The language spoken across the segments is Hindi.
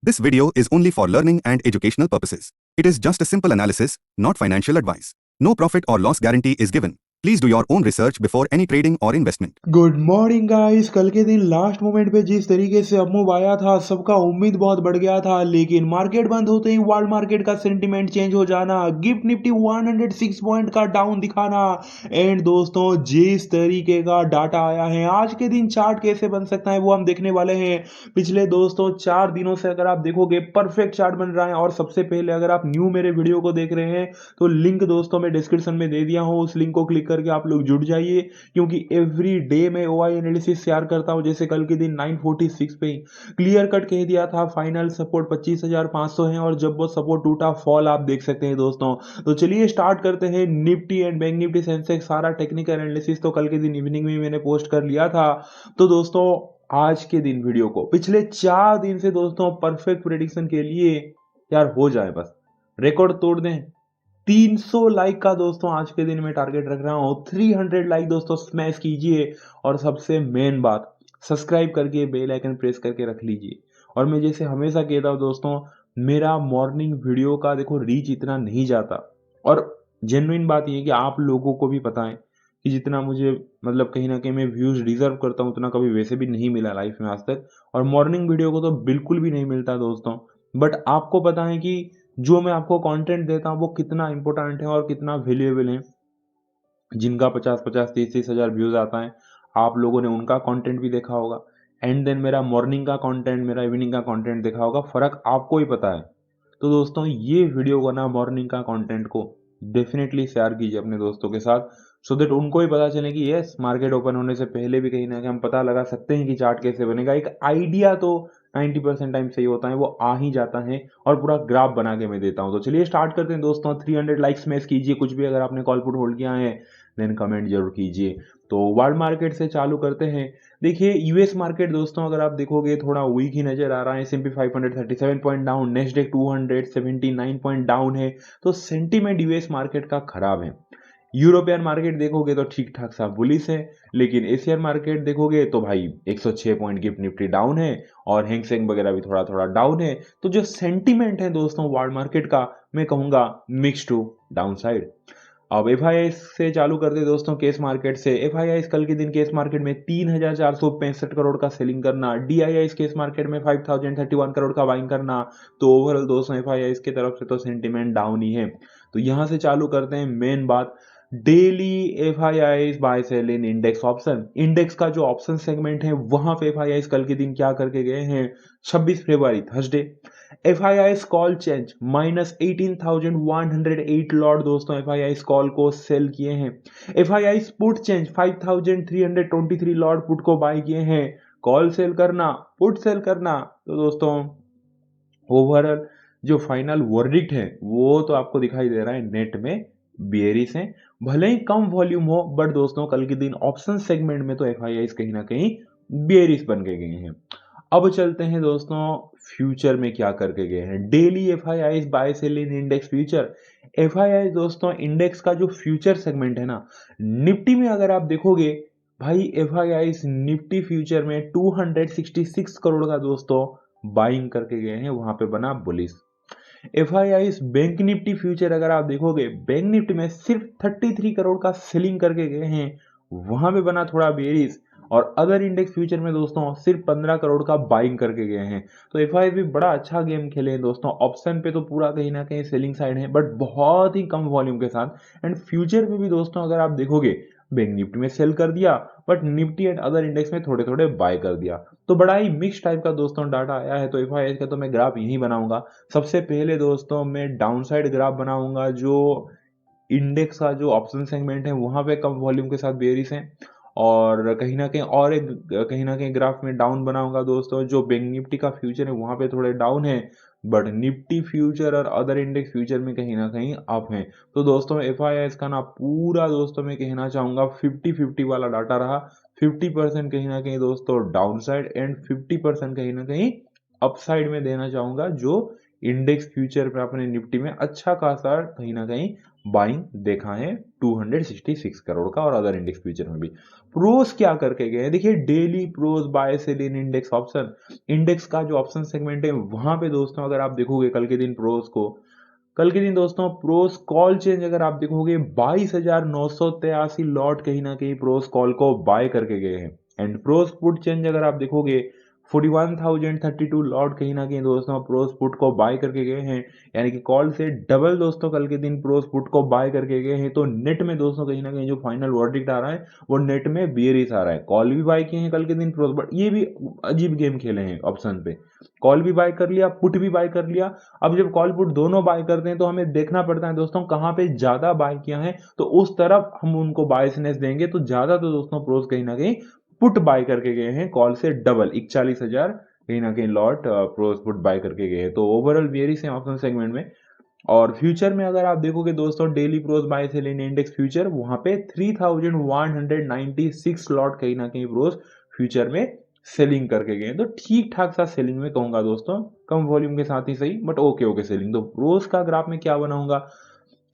This video is only for learning and educational purposes. It is just a simple analysis, not financial advice. No profit or loss guarantee is given. Please do your own research before any trading or investment. Good morning guys. कल के दिन लास्ट मोमेंट पे जिस तरीके से अप मूव आया था, सबका उम्मीद बहुत बढ़ गया था, लेकिन मार्केट बंद होते ही वर्ल्ड मार्केट का सेंटीमेंट चेंज हो जाना, गिफ्ट निफ्टी 106 पॉइंट का डाउन दिखाना एंड दोस्तों जिस तरीके का डाटा आया है, आज के दिन चार्ट कैसे बन सकता है वो हम देखने वाले हैं। पिछले दोस्तों 4 दिनों से अगर आप देखोगे परफेक्ट चार्ट बन रहा है। और सबसे पहले अगर आप न्यू मेरे वीडियो को देख रहे हैं तो लिंक दोस्तों मैं डिस्क्रिप्शन में दे दिया हूँ, उस लिंक को क्लिक करके आप लोग जुड़ जाइए, क्योंकि एवरी डे मैं ओआई एनालिसिस शेयर करता हूं। जैसे कल के दिन 946 पे ही क्लियर कट कह दिया था, फाइनल सपोर्ट 25,500 है और जब वो सपोर्ट टूटा फॉल आप देख सकते हैं दोस्तों। तो चलिए स्टार्ट करते हैं। Nifty and bank Nifty Sensex सारा टेक्निकल एनालिसिस तो कल के दिन इवनिंग में मैंने पोस्ट कर लिया था। तो दोस्तों आज के दिन वीडियो को पिछले 4 दिन से दोस्तों परफेक्ट प्रेडिक्शन के लिए यार हो जाए, बस रिकॉर्ड तोड़ दें। 300 लाइक का दोस्तों आज के दिन में टारगेट रख रहा हूं। 300 लाइक दोस्तों स्मैश कीजिए और सबसे मेन बात सब्सक्राइब करके बेल आइकन प्रेस करके रख लीजिए। और मैं जैसे हमेशा कहता हूं दोस्तों, मेरा मॉर्निंग वीडियो का देखो रीच इतना नहीं जाता, और जेन्युइन बात यह है कि आप लोगों को भी पता है कि जितना मुझे मतलब कहीं ना कहीं मैं व्यूज डिजर्व करता हूं उतना कभी वैसे भी नहीं मिला लाइफ में आज तक। और मॉर्निंग वीडियो को तो बिल्कुल भी नहीं मिलता दोस्तों। बट आपको पता है कि जो मैं आपको कंटेंट देता हूँ वो कितना इंपॉर्टेंट है और कितना वैल्यूएबल है। जिनका 50-50 30-30 हजार व्यूज आता है, आप लोगों ने उनका कंटेंट भी देखा होगा, एंड देन मेरा मॉर्निंग का कंटेंट, मेरा इवनिंग का कंटेंट देखा होगा, फर्क आपको ही पता है। तो दोस्तों ये वीडियो को ना, मॉर्निंग का कंटेंट को डेफिनेटली शेयर कीजिए अपने दोस्तों के साथ, सो दैट उनको भी पता चले कि यस मार्केट ओपन होने से पहले भी कहीं ना कहीं हम पता लगा सकते हैं कि चार्ट कैसे बनेगा। एक आइडिया तो 90% टाइम सही होता है, वो आ ही जाता है, और पूरा ग्राफ बना के मैं देता हूं। तो चलिए स्टार्ट करते हैं दोस्तों। 300 लाइक्स में कीजिए, कुछ भी अगर आपने कॉल पुट होल्ड किया है देन कमेंट जरूर कीजिए। तो वर्ल्ड मार्केट से चालू करते हैं। देखिए यूएस मार्केट दोस्तों अगर आप देखोगे थोड़ा वीक ही नजर आ रहा है। S&P 500 37 point down, Nasdaq 279 point down है। तो सेंटीमेंट यूएस मार्केट का खराब है। यूरोपियन मार्केट देखोगे तो ठीक ठाक सा बुलिश है, लेकिन एशियन मार्केट देखोगे तो भाई 106 पॉइंट गिफ्ट निफ्टी डाउन है और हैंगसेंग वगैरह भी थोड़ा थोड़ा डाउन है। तो जो सेंटीमेंट है दोस्तों वर्ल्ड मार्केट का, मैं कहूंगा मिक्स टू डाउन साइड। अब एफ से चालू करते हैं दोस्तों केस मार्केट से। एफ कल के दिन केस मार्केट में 3,465 करोड़ का सेलिंग करना, डी केस मार्केट में 5,031 करोड़ का बाइंग करना। तो ओवरऑल दोस्तों एफ की तरफ से तो सेंटीमेंट डाउन ही है। तो यहां से चालू करते हैं मेन बात। Daily F bye sell in index option, index का जो ऑप्शन सेगमेंट है वहां पे एफ कल के दिन क्या करके गए हैं। 26 फरवरी Thursday F call change -18,108 lot दोस्तों एफ कॉल को सेल किए हैं। F put change 5,323 lot put को बाय किए हैं। कॉल सेल करना, पुट सेल करना। तो दोस्तों ओवरऑल जो फाइनल वर्डिक्ट है वो तो आपको दिखाई दे रहा है नेट में बियरिश है, भले ही कम वॉल्यूम हो, बट दोस्तों कल के दिन ऑप्शन सेगमेंट में तो एफ कहीं ना कहीं बियरिश बन के गए हैं। अब चलते हैं दोस्तों फ्यूचर में क्या करके गए हैं। Daily F bye sell in index future. F दोस्तों इंडेक्स का जो फ्यूचर सेगमेंट है ना, निफ्टी में अगर आप देखोगे भाई एफ निफ्टी फ्यूचर में 266 करोड़ का दोस्तों बाइंग करके गए हैं, वहां पे बना bullish. F bank Nifty future अगर आप देखोगे, बैंक निफ्टी में सिर्फ 33 करोड़ का सेलिंग करके गए हैं, वहां पे बना थोड़ा बेरिश। और अदर इंडेक्स फ्यूचर में दोस्तों सिर्फ 15 करोड़ का बाइंग करके गए हैं। तो एफ भी बड़ा अच्छा गेम खेले हैं दोस्तों। ऑप्शन पे तो पूरा कहीं ना कहीं सेलिंग साइड है, बट बहुत ही कम वॉल्यूम के साथ। एंड फ्यूचर में भी दोस्तों अगर आप देखोगे बैंक निफ्टी में सेल कर दिया, but Nifty and other index में थोड़े थोड़े बाय कर दिया। तो बड़ा ही मिक्स टाइप का दोस्तों डाटा आया है। तो एफ का तो मैं ग्राफ यही बनाऊंगा। सबसे पहले दोस्तों मैं डाउन साइड ग्राफ बनाऊंगा, जो इंडेक्स का जो ऑप्शन सेगमेंट है वहां पे कम वॉल्यूम के साथ बेरिश है, और कहीं ना कहीं और एक कहीं ना कहीं ग्राफ में डाउन बनाऊंगा दोस्तों जो बैंक निफ्टी का फ्यूचर है वहां पे थोड़े डाउन है, बट निफ्टी फ्यूचर और अदर इंडेक्स फ्यूचर में कहीं ना कहीं अप है। तो दोस्तों एफ का ना पूरा दोस्तों मैं कहना चाहूंगा 50-50 वाला डाटा रहा। 50% कहीं ना कहीं दोस्तों डाउन साइड एंड 50% कहीं ना कहीं अपसाइड में देना चाहूंगा, जो इंडेक्स फ्यूचर में अपने निफ्टी में अच्छा खासा कहीं ना कहीं बाइंग देखा है 266 करोड़ का, और अदर इंडेक्स फ्यूचर में भी। प्रोस क्या करके गए हैं, देखिए daily pros bye sell in index option, index का जो ऑप्शन सेगमेंट है वहां पे दोस्तों अगर आप देखोगे कल के दिन प्रोस को, कल के दिन दोस्तों प्रोस कॉल चेंज अगर आप देखोगे 22,983 लॉट कहीं ना कहीं प्रोस कॉल को बाय करके गए हैं। एंड प्रोस पुट चेंज अगर आप देखोगे 41,032 लॉट कहीं ना कहीं दोस्तों प्रोस पुट को बाय करके गए हैं, यानी कि कॉल से डबल दोस्तों कल के दिन प्रोस पुट को बाय करके गए हैं। तो नेट में दोस्तों कहीं ना कहीं जो फाइनल वर्डिक्ट आ रहा है वो नेट में बियरिश आ रहा है। कॉल भी बाय किए हैं कल के दिन प्रोस, बट ये भी अजीब गेम खेले हैं ऑप्शन पे, कॉल भी बाय कर लिया पुट भी बाय कर लिया। अब जब कॉल पुट दोनों बाय करते हैं तो हमें देखना पड़ता है दोस्तों कहाँ पे ज्यादा बाय किया है, तो उस तरफ हम उनको बायसनेस देंगे। तो ज्यादा तो दोस्तों प्रोस कहीं ना कहीं पुट बाय करके गए हैं कॉल से डबल 41,000 कहीं ना कहीं लॉट प्रोस पुट बाय करके गए हैं। तो ओवरऑल बेयरिश है ऑप्शन सेगमेंट में। और फ्यूचर में अगर आप देखोगे दोस्तों daily pros bye sell in index future, वहां पे 3,196 लॉट कहीं ना कहीं प्रोस फ्यूचर में सेलिंग करके गए। तो ठीक ठाक सा सेलिंग में कहूंगा दोस्तों, कम वॉल्यूम के साथ ही सही, बट ओके ओके सेलिंग। तो प्रोस का ग्राफ में क्या बनाऊंगा,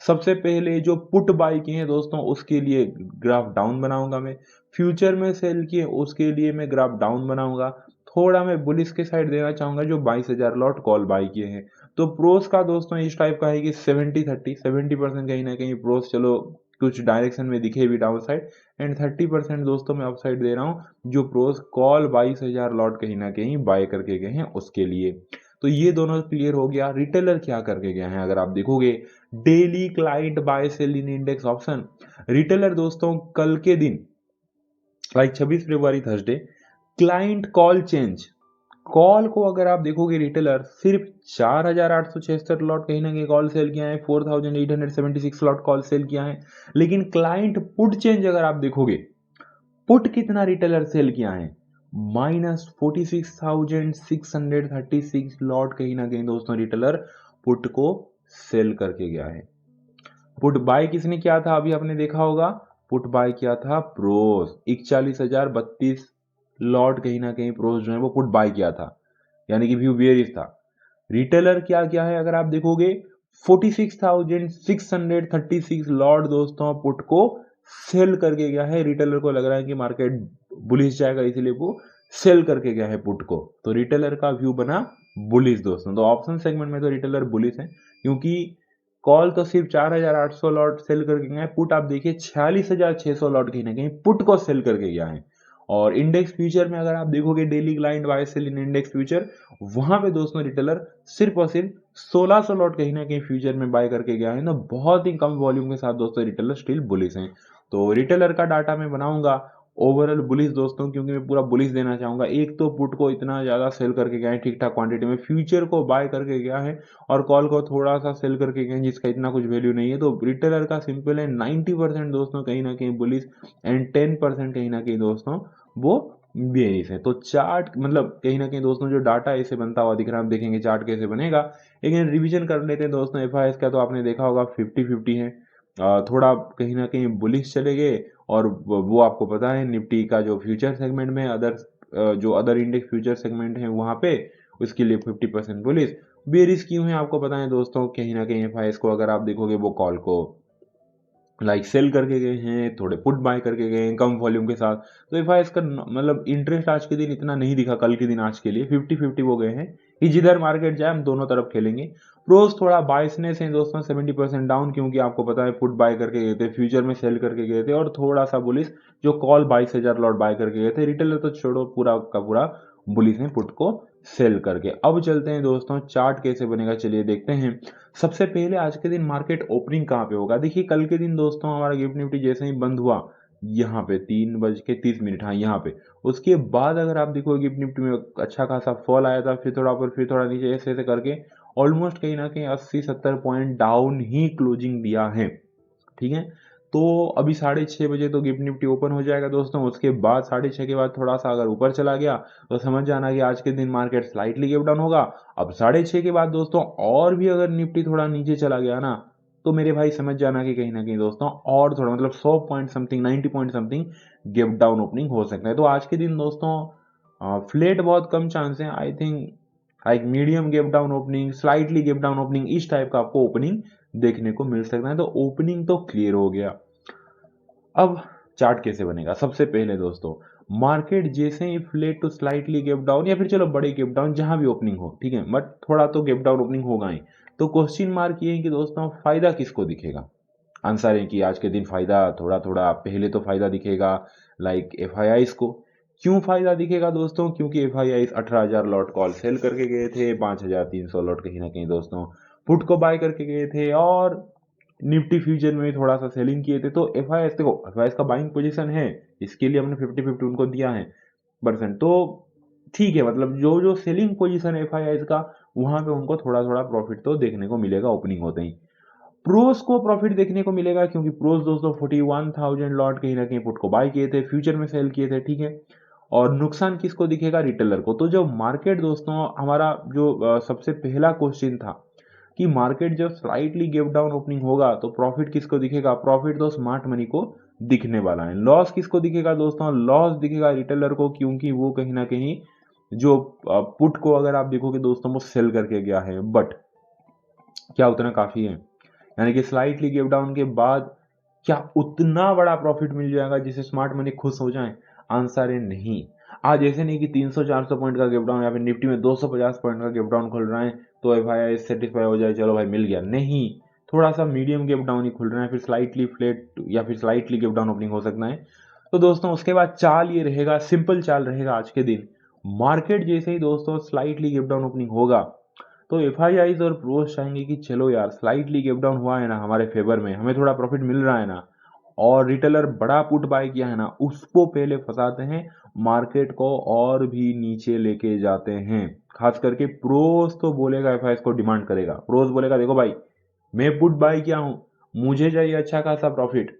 सबसे पहले जो पुट बाय किए हैं दोस्तों उसके लिए ग्राफ डाउन बनाऊंगा मैं, फ्यूचर में सेल किए उसके लिए मैं ग्राफ डाउन बनाऊंगा। थोड़ा मैं बुलिश के साइड देना चाहूंगा जो 22,000 लॉट कॉल बाय किए हैं। तो प्रोस का दोस्तों इस टाइप का है कि 70-30, 70% कहीं ना कहीं प्रोस चलो कुछ डायरेक्शन में दिखे भी डाउन साइड, एंड 30% दोस्तों मैं अप साइड दे रहा हूँ जो प्रोस कॉल 22,000 लॉट कहीं ना कहीं बाय करके गए हैं उसके लिए। तो ये दोनों क्लियर हो गया। रिटेलर क्या करके गया है अगर आप देखोगे daily client buy sell in index option, retailer दोस्तों कल के दिन लाइक 26 फरवरी Thursday client call change, call को अगर आप देखोगे रिटेलर सिर्फ 4,876 लॉट कहीं ना कहीं कॉल सेल किया है, 4,876 लॉट कॉल सेल किया है। लेकिन क्लाइंट पुट चेंज अगर आप देखोगे पुट कितना रिटेलर सेल किया है, -46,636 लॉट कहीं ना कहीं दोस्तों रिटेलर पुट को सेल करके गया है। पुट बाय किसने किया था अभी आपने देखा होगा, पुट बाय किया था प्रोस 41,032 लॉट कहीं ना कहीं प्रोस जो है वो पुट बाय किया था, यानी कि व्यू बेयरिश था। रिटेलर क्या क्या है अगर आप देखोगे 46,636 लॉट दोस्तों पुट को सेल करके गया है। रिटेलर को लग रहा है कि मार्केट बुलिश जाएगा इसीलिए वो सेल करके गया है पुट को। तो रिटेलर का व्यू बना बुलिश दोस्तों। तो ऑप्शन सेगमेंट में तो रिटेलर बुलिश है, क्योंकि कॉल तो सिर्फ 4,800 लॉट सेल करके गया है, पुट आप देखिए 46,600 लॉट कहीं ना कहीं पुट को सेल करके गया है। और इंडेक्स फ्यूचर में अगर आप देखोगे daily client buy sell in index future, वहां पे दोस्तों रिटेलर सिर्फ और सिर्फ 1,600 लॉट कहीं ना कहीं फ्यूचर में बाय करके गया है। तो बहुत ही कम वॉल्यूम के साथ दोस्तों रिटेलर स्टिल बुलिश हैं। तो रिटेलर का डाटा मैं बनाऊंगा ओवरऑल बुलिश दोस्तों, क्योंकि मैं पूरा बुलिश देना चाहूंगा। एक तो पुट को इतना ज्यादा सेल करके गया है ठीक ठाक क्वांटिटी में, फ्यूचर को बाय करके गया है और कॉल को थोड़ा सा सेल करके गए जिसका इतना कुछ वैल्यू नहीं है। तो रिटेलर का सिंपल है 90% दोस्तों कहीं ना कहीं बुलिश एंड 10% कहीं ना कहीं दोस्तों वो बेयरिश है। तो चार्ट मतलब कहीं ना कहीं दोस्तों जो डाटा ऐसे बनता हुआ दिख रहा है, आप देखेंगे चार्ट कैसे बनेगा। लेकिन रिवीजन कर लेते हैं दोस्तों एफआईएस का, तो आपने देखा होगा 50-50 है। थोड़ा कहीं ना कहीं बुलिश चले गए, और वो आपको पता है निफ्टी का जो फ्यूचर सेगमेंट में अदर जो अदर इंडेक्स फ्यूचर सेगमेंट है वहां पे उसके लिए 50% बुलिश। बेयरिश क्यों है आपको पता है दोस्तों, कहीं ना कहीं एफआईएस को अगर आप देखोगे वो कॉल को लाइक सेल करके गए हैं, थोड़े पुट बाय करके गए हैं कम वॉल्यूम के साथ। तो एफआईएस का मतलब इंटरेस्ट आज के दिन इतना नहीं दिखा, कल के दिन आज के लिए 50-50 वो गए हैं कि जिधर मार्केट जाए हम दोनों तरफ खेलेंगे। प्रोस थोड़ा बायसनेस है दोस्तों 70% डाउन, क्योंकि आपको पता है पुट बाय करके गए थे, फ्यूचर में सेल करके गए थे, और थोड़ा सा बुलिश जो कॉल 22,000 लॉट बाय करके गए थे। रिटेलर तो छोड़ो पूरा का पूरा बुलिश है पुट को सेल करके। अब चलते हैं दोस्तों चार्ट कैसे बनेगा, चलिए देखते हैं। सबसे पहले आज के दिन मार्केट ओपनिंग कहाँ पे होगा, देखिए कल के दिन दोस्तों हमारा गिफ्ट निफ्टी जैसे ही बंद हुआ यहाँ पे 3:30, हाँ यहाँ पे, उसके बाद अगर आप देखो गिफ्ट निफ्टी में अच्छा खासा फॉल आया था, फिर थोड़ा ऊपर फिर थोड़ा नीचे, ऐसे ऐसे करके ऑलमोस्ट कहीं ना कहीं 80-70 पॉइंट डाउन ही क्लोजिंग दिया है। ठीक है, तो अभी 6:30 बजे तो गिफ्ट निफ्टी ओपन हो जाएगा दोस्तों। उसके बाद 6:30 के बाद थोड़ा सा अगर ऊपर चला गया तो समझ जाना कि आज के दिन मार्केट स्लाइटली गैप डाउन होगा। अब 6:30 के बाद दोस्तों और भी अगर निफ्टी थोड़ा नीचे चला गया ना, तो मेरे भाई समझ जाना कि कहीं ना कहीं दोस्तों और थोड़ा मतलब 100 point something 90 point something gap down opening हो सकता है। तो आज के दिन दोस्तों फ्लैट बहुत कम चांस है, I think like medium gap down opening, slightly gap down opening, इस टाइप का आपको ओपनिंग देखने को मिल सकता है। तो ओपनिंग तो क्लियर हो गया। अब चार्ट कैसे बनेगा? सबसे पहले दोस्तों मार्केट जैसे ही flat to slightly gap down या फिर चलो बड़े गैप डाउन जहां भी ओपनिंग हो, ठीक है, बट थोड़ा तो गैप डाउन ओपनिंग होगा ही। तो क्वेश्चन मार्क ये है कि दोस्तों फायदा किसको दिखेगा? आंसर है कि आज के दिन फायदा थोड़ा थोड़ा पहले तो फायदा दिखेगा लाइक एफ को। क्यों फायदा दिखेगा दोस्तों? क्योंकि एफ 18,000 लॉट कॉल सेल करके गए थे, 5,300 लॉट कहीं ना कहीं दोस्तों पुट को बाय करके गए थे, और निफ्टी फ्यूचर में भी थोड़ा सा सेलिंग किए थे। तो एफ देखो, एफ का बाइंग पोजीशन है, इसके लिए हमने 50-50 उनको दिया है परसेंट। तो ठीक है, मतलब जो जो सेलिंग पोजीशन है एफ का, वहां पे उनको थोड़ा थोड़ा प्रॉफिट तो देखने को मिलेगा ओपनिंग होते ही। प्रोस को प्रॉफिट देखने को मिलेगा क्योंकि प्रोस दोस्तों 41,000 लॉट कहीं ना कहीं पुट को बाय किए थे, फ्यूचर में सेल किए थे, ठीक है। और नुकसान किसको दिखेगा? रिटेलर को। तो जो मार्केट दोस्तों हमारा जो सबसे पहला क्वेश्चन था कि मार्केट जब स्लाइटली गैप डाउन ओपनिंग होगा तो प्रॉफिट किसको दिखेगा? प्रॉफिट तो स्मार्ट मनी को दिखने वाला है। लॉस किसको दिखेगा दोस्तों? लॉस दिखेगा रिटेलर को, क्योंकि वो कहीं ना कहीं जो पुट को अगर आप देखोगे दोस्तों वो सेल करके गया है। बट क्या उतना काफी है? यानी कि स्लाइटली गिव डाउन के बाद क्या उतना बड़ा प्रॉफिट मिल जाएगा जिससे स्मार्ट मनी खुश हो जाए? आंसर है नहीं। आज ऐसे नहीं कि 300-400 पॉइंट का गिव डाउन या फिर निफ्टी में 250 पॉइंट का गिव डाउन खुल रहा है तो एफ सेटिस्फाई हो जाए, चलो भाई मिल गया, नहीं। थोड़ा सा मीडियम गिव डाउन ही खुल रहा है, फिर स्लाइटली फ्लैट या फिर स्लाइटली गिव डाउन ओपनिंग हो सकता है। तो दोस्तों उसके बाद चाल ये रहेगा, सिंपल चाल रहेगा आज के दिन। मार्केट जैसे ही दोस्तों स्लाइटली गिव डाउन ओपनिंग होगा तो एफ और प्रोस चाहेंगे कि चलो यार स्लाइटली गैप डाउन हुआ है ना हमारे फेवर में, हमें थोड़ा प्रॉफिट मिल रहा है ना, और रिटेलर बड़ा पुट बाय किया है ना, उसको पहले फंसाते हैं, मार्केट को और भी नीचे लेके जाते हैं। खास करके प्रोस तो बोलेगा, एफ को डिमांड करेगा, प्रोस बोलेगा देखो भाई मैं पुट बाय किया हूं, मुझे चाहिए अच्छा खासा प्रॉफिट।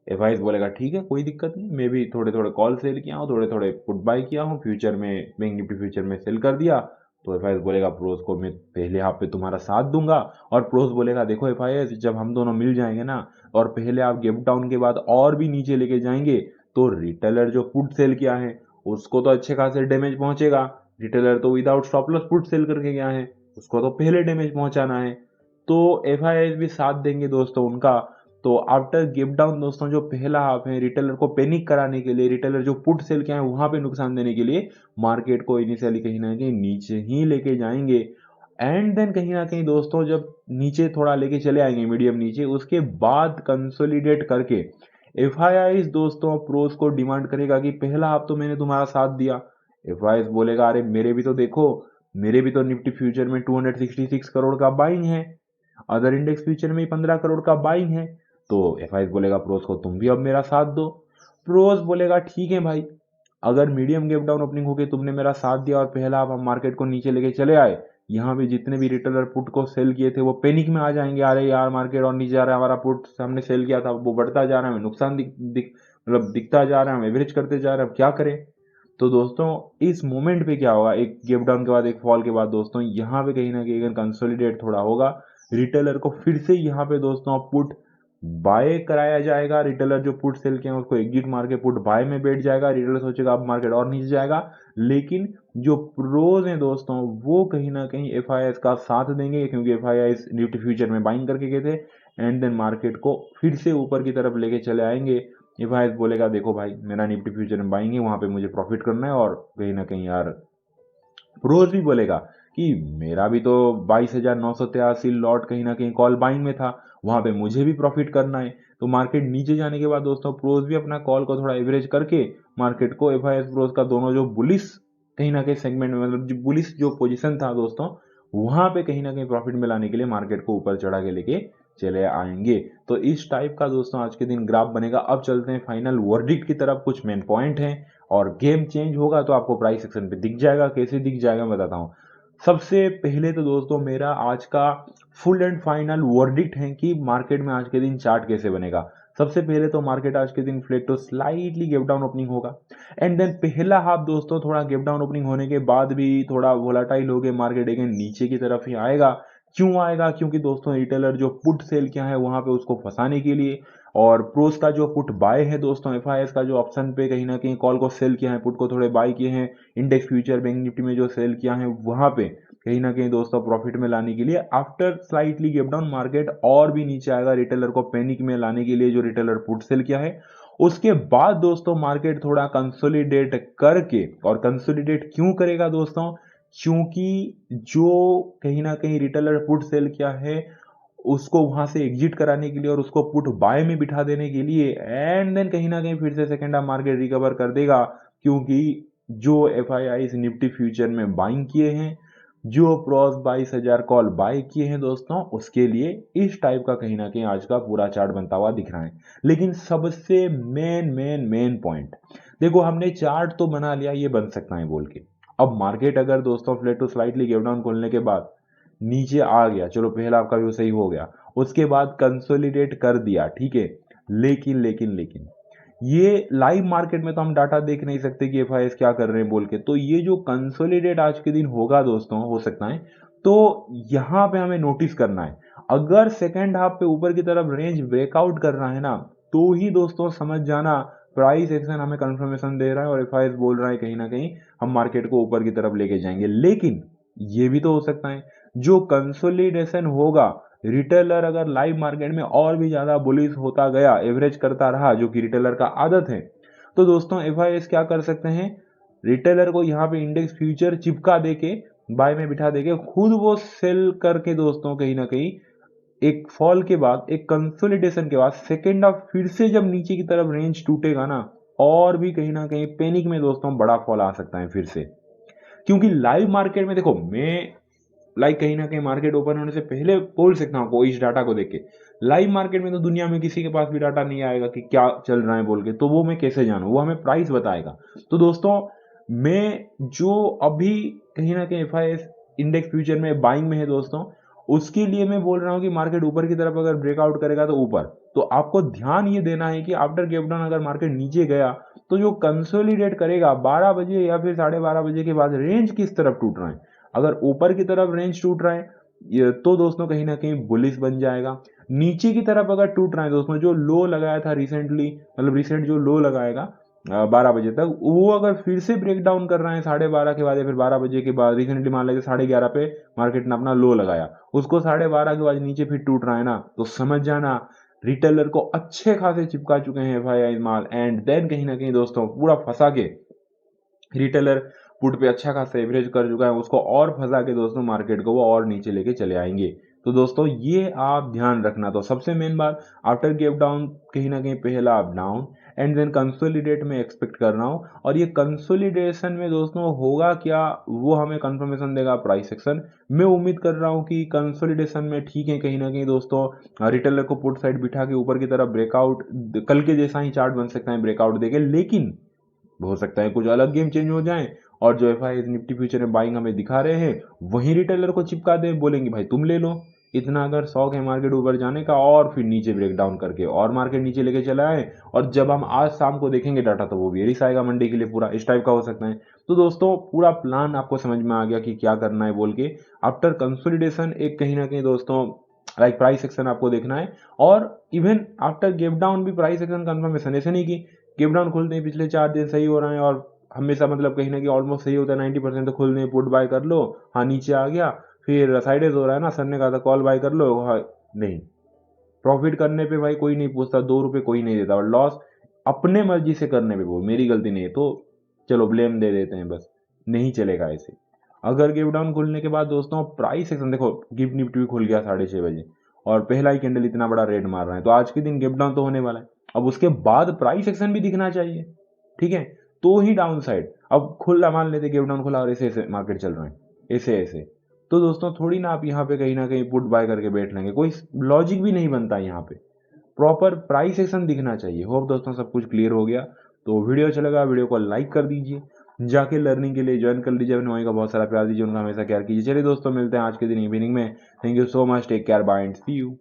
एफ बोलेगा ठीक है कोई दिक्कत नहीं, मैं भी थोड़े थोड़े कॉल सेल किया हूँ, थोड़े थोड़े पुट बाय किया हूँ, फ्यूचर में बैंक निफ्टी फ्यूचर में सेल कर दिया। तो एफ बोलेगा प्रोस को मैं पहले हाफ पे तुम्हारा साथ दूंगा, और प्रोस बोलेगा देखो एफ जब हम दोनों मिल जाएंगे ना और पहले आप गेप डाउन के बाद और भी नीचे लेके जाएंगे तो रिटेलर जो पुट सेल किया है उसको तो अच्छे खासे डैमेज पहुंचेगा। रिटेलर तो without stop loss put sell करके गया है, उसको तो पहले डैमेज पहुंचाना है। तो एफ भी साथ देंगे दोस्तों उनका। तो आफ्टर गिव डाउन दोस्तों जो पहला हाफ है रिटेलर को पैनिक कराने के लिए, रिटेलर जो पुट सेल किया है वहां पे नुकसान देने के लिए मार्केट को इनिशियली कहीं ना कहीं नीचे ही लेके जाएंगे। एंड देन कहीं ना कहीं दोस्तों जब नीचे थोड़ा लेके चले आएंगे मीडियम नीचे, उसके बाद कंसोलिडेट करके एफ दोस्तों प्रोस को डिमांड करेगा कि पहला हाफ तो मैंने तुम्हारा साथ दिया। एफ बोलेगा अरे मेरे भी तो देखो, मेरे भी तो निफ्टी फ्यूचर में 266 करोड़ का बाइंग है, अदर इंडेक्स फ्यूचर में 15 करोड़ का बाइंग है। तो एफ बोलेगा प्रोस को तुम भी अब मेरा साथ दो। प्रोस बोलेगा ठीक है भाई, अगर मीडियम गैप डाउन ओपनिंग होगी तुमने मेरा साथ दिया और पहला आप हम मार्केट को नीचे लेके चले आए, यहाँ पे जितने भी रिटेलर पुट को सेल किए थे वो पैनिक में आ जाएंगे, अरे यार मार्केट और नीचे जा रहा है, हमारा पुट हमने सेल किया था वो बढ़ता जा रहा है, हमें नुकसान मतलब दिखता जा रहा है, हम एवरेज करते जा रहे हैं, अब क्या करें? तो दोस्तों इस मोमेंट पे क्या होगा, एक गैप डाउन के बाद एक फॉल के बाद दोस्तों यहाँ पे कहीं ना कहीं अगर कंसोलिडेट थोड़ा होगा, रिटेलर को फिर से यहाँ पे दोस्तों पुट बाय कराया जाएगा। रिटेलर जो पुट सेल किया है उसको एग्जिट मार के पुट बाय में बैठ जाएगा, रिटेलर सोचेगा अब मार्केट और नीचे जाएगा। लेकिन जो प्रोज हैं दोस्तों वो कहीं ना कहीं एफ का साथ देंगे, क्योंकि एफ निफ्टी फ्यूचर में बाइंग करके गए थे, एंड देन मार्केट को फिर से ऊपर की तरफ लेके चले आएंगे। एफ बोलेगा देखो भाई मेरा निफ्टी फ्यूचर में बाइंग है, वहां पे मुझे प्रॉफिट करना है, और कहीं ना कहीं यार रोज भी बोलेगा कि मेरा भी तो 22,983 लॉट कहीं ना कहीं कॉल बाइंग में था, वहां पे मुझे भी प्रॉफिट करना है। तो मार्केट नीचे जाने के बाद दोस्तों प्रोज भी अपना कॉल को थोड़ा एवरेज करके मार्केट को एफ प्रोज का दोनों जो बुलिस कहीं ना कहीं सेगमेंट में, मतलब जो बुलिस जो पोजीशन था दोस्तों वहां पे कहीं ना कहीं प्रॉफिट में लाने के लिए मार्केट को ऊपर चढ़ा के लेके चले आएंगे। तो इस टाइप का दोस्तों आज के दिन ग्राफ बनेगा। अब चलते हैं फाइनल वर्डिक्ट की तरफ, कुछ मेन पॉइंट हैं, और गेम चेंज होगा तो आपको प्राइस सेक्शन पे दिख जाएगा। कैसे दिख जाएगा मैं बताता हूँ। सबसे पहले तो दोस्तों मेरा आज का फुल एंड फाइनल वर्डिक्ट है कि मार्केट में आज के दिन चार्ट कैसे बनेगा। सबसे पहले तो मार्केट आज के दिन फ्लैट तो स्लाइटली गैप डाउन ओपनिंग होगा, एंड देन पहला हाफ दोस्तों थोड़ा गैप डाउन ओपनिंग होने के बाद भी थोड़ा वोलाटाइल हो गया, मार्केट अगेन नीचे की तरफ ही आएगा। क्यों आएगा? क्योंकि दोस्तों रिटेलर जो पुट सेल किया है वहां पे उसको फंसाने के लिए, और प्रोस का जो पुट बाय है दोस्तों, एफआईएस का जो ऑप्शन पे कहीं ना कहीं कॉल को सेल किया है, पुट को थोड़े बाय किए हैं, इंडेक्स फ्यूचर बैंक निफ्टी में जो सेल किया है वहां पे कहीं ना कहीं दोस्तों प्रॉफिट में लाने के लिए after slightly gap down market और भी नीचे आएगा, रिटेलर को पैनिक में लाने के लिए जो रिटेलर पुट सेल किया है। उसके बाद दोस्तों मार्केट थोड़ा कंसोलिडेट करके, और कंसोलिडेट क्यों करेगा दोस्तों, क्योंकि जो कहीं ना कहीं रिटेलर पुट सेल किया है उसको वहां से एग्जिट कराने के लिए और उसको पुट बाय में बिठा देने के लिए, एंड देन कहीं ना कहीं फिर से सेकेंड हाफ मार्केट रिकवर कर देगा, क्योंकि जो एफआईआई निफ्टी फ्यूचर में बाइंग किए हैं, जो क्रॉस 22,000 कॉल बाय किए हैं दोस्तों, उसके लिए इस टाइप का कहीं ना कहीं आज का पूरा चार्ट बनता हुआ दिख रहा है। लेकिन सबसे मेन मेन मेन पॉइंट देखो, हमने चार्ट तो बना लिया ये बन सकता है बोल के, अब मार्केट अगर दोस्तों flat to slightly gap down खोलने के बाद नीचे आ गया, चलो पहला आपका व्यू सही हो गया, उसके बाद कंसोलिडेट कर दिया, ठीक है, लेकिन लेकिन लेकिन ये लाइव मार्केट में तो हम डाटा देख नहीं सकते कि एफआईएस क्या कर रहे हैं बोल के, तो ये जो कंसोलिडेट आज के दिन होगा दोस्तों, हो सकता है, तो यहां पे हमें नोटिस करना है, अगर सेकेंड हाफ पे ऊपर की तरफ रेंज ब्रेकआउट कर रहा है ना, तो ही दोस्तों समझ जाना प्राइस एक्शन हमें कंफर्मेशन दे रहा है और एफआईएस बोल रहा है कहीं ना कहीं हम मार्केट को ऊपर की तरफ लेके जाएंगे। लेकिन ये भी तो हो सकता है जो कंसोलिडेशन होगा, रिटेलर अगर लाइव मार्केट में और भी ज्यादा बुलिश होता गया, एवरेज करता रहा, जो कि रिटेलर का आदत है, तो दोस्तों एफआईएस क्या कर सकते हैं, रिटेलर को यहाँ पे इंडेक्स फ्यूचर चिपका देके, बाय में बिठा देके खुद वो सेल करके दोस्तों कहीं ना कहीं एक फॉल के बाद, एक कंसोलिडेशन के बाद सेकेंड ऑफ फिर से जब नीचे की तरफ रेंज टूटेगा ना, और भी कहीं ना कहीं पैनिक में दोस्तों बड़ा फॉल आ सकता है फिर से। क्योंकि लाइव मार्केट में देखो, मैं लाइक कहीं ना कहीं मार्केट ओपन होने से पहले बोल सकता हूँ इस डाटा को देख के, लाइव मार्केट में तो दुनिया में किसी के पास भी डाटा नहीं आएगा कि क्या चल रहा है बोल के, तो वो मैं कैसे जानूँ, वो हमें प्राइस बताएगा। तो दोस्तों मैं जो अभी कहीं ना कहीं एफआईएस इंडेक्स फ्यूचर में बाइंग में है दोस्तों, उसके लिए मैं बोल रहा हूँ कि मार्केट ऊपर की तरफ अगर ब्रेकआउट करेगा तो ऊपर, तो आपको ध्यान ये देना है कि आफ्टर गैप डाउन अगर मार्केट नीचे गया तो जो कंसोलिडेट करेगा 12 बजे या फिर 12:30 बजे के बाद रेंज किस तरफ टूट रहा है, अगर ऊपर की तरफ रेंज टूट रहा है तो दोस्तों कहीं ना कहीं बुलिश बन जाएगा। नीचे की तरफ अगर टूट रहा है दोस्तों, जो लो लगाया था रिसेंटली, मतलब रिसेंट जो लो लगाएगा 12 बजे तक, वो अगर फिर से ब्रेक डाउन कर रहा है 12:30 के बाद या फिर 12 बजे के बाद, रिसेंटली मान लेते 11:30 पे मार्केट ने अपना लो लगाया, उसको 12:30 के बाद नीचे फिर टूट रहा है ना, तो समझ जाना रिटेलर को अच्छे खासे चिपका चुके हैं एफआईआई माल, एंड देन कहीं ना कहीं दोस्तों पूरा फंसा के रिटेलर पुट पे अच्छा खासा एवरेज कर चुका है, उसको और फंसा के दोस्तों मार्केट को वो और नीचे लेके चले आएंगे। तो दोस्तों ये आप ध्यान रखना। तो सबसे मेन बात, आफ्टर गैप डाउन कहीं ना कहीं पहला आप डाउन एंड देन कंसोलिडेट में एक्सपेक्ट कर रहा हूँ, और ये कंसोलिडेशन में दोस्तों होगा क्या वो हमें कंफर्मेशन देगा प्राइस सेक्शन। मैं उम्मीद कर रहा हूँ कि कंसोलिडेशन में ठीक है, कहीं ना कहीं दोस्तों रिटेलर को पुट साइड बिठा के ऊपर की तरफ ब्रेकआउट, कल के जैसा ही चार्ट बन सकता है ब्रेकआउट देके, लेकिन हो सकता है कुछ अलग गेम चेंज हो जाए और जो एफआई निफ्टी फ्यूचर में बाइंग हमें दिखा रहे हैं वहीं रिटेलर को चिपका दें, बोलेंगे भाई तुम ले लो, इतना अगर शौक है मार्केट ऊपर जाने का, और फिर नीचे ब्रेक डाउन करके और मार्केट नीचे लेके चला आए, और जब हम आज शाम को देखेंगे डाटा तो वो बेरिश आएगा मंडे के लिए, पूरा इस टाइप का हो सकता है। तो दोस्तों पूरा प्लान आपको समझ में आ गया कि क्या करना है बोल के। आफ्टर कंसोलिडेशन एक कहीं ना कहीं दोस्तों लाइक प्राइस एक्शन आपको देखना है, और इवन आफ्टर गैप डाउन भी प्राइस एक्शन कंफर्मेशन, ऐसे नहीं कि गैप डाउन खुलते हैं पिछले 4 दिन सही हो रहा है और हमेशा मतलब कहीं ना कहीं ऑलमोस्ट सही होता है 90% तो खुलने पुट बाय कर लो, हाँ नीचे आ गया फिर साइडेज हो रहा है ना, सर ने कहा था कॉल बाय कर लो, हाँ नहीं, प्रॉफिट करने पे भाई कोई नहीं पूछता, 2 रुपये कोई नहीं देता, और लॉस अपने मर्जी से करने पे वो मेरी गलती नहीं है, तो चलो ब्लेम दे देते हैं बस, नहीं चलेगा ऐसे। अगर गिव डाउन खुलने के बाद दोस्तों प्राइस सेक्शन देखो, गिव निफ्टी भी खुल गया 6:30 बजे और पहला ही कैंडल इतना बड़ा रेड मार रहा है, तो आज के दिन गिव डाउन तो होने वाला है, अब उसके बाद प्राइस सेक्शन भी दिखना चाहिए, ठीक है, तो ही डाउन साइड। अब खुला मान लेते गिव डाउन खुला और ऐसे ऐसे मार्केट चल रहा है, ऐसे ऐसे, तो दोस्तों थोड़ी ना आप यहाँ पे कहीं ना कहीं पुट बाय करके बैठ लेंगे, कोई लॉजिक भी नहीं बनता यहाँ पे, प्रॉपर प्राइस सेक्शन दिखना चाहिए। होप दोस्तों सब कुछ क्लियर हो गया। तो वीडियो अच्छा लगा वीडियो को लाइक कर दीजिए, जाके लर्निंग के लिए ज्वाइन कर लीजिए, अपने भाई का बहुत सारा प्यार दीजिए, उनका हमेशा केयर कीजिए। चलिए दोस्तों मिलते हैं आज के दिन इवनिंग में। Thank you so much, take care, bye and see you.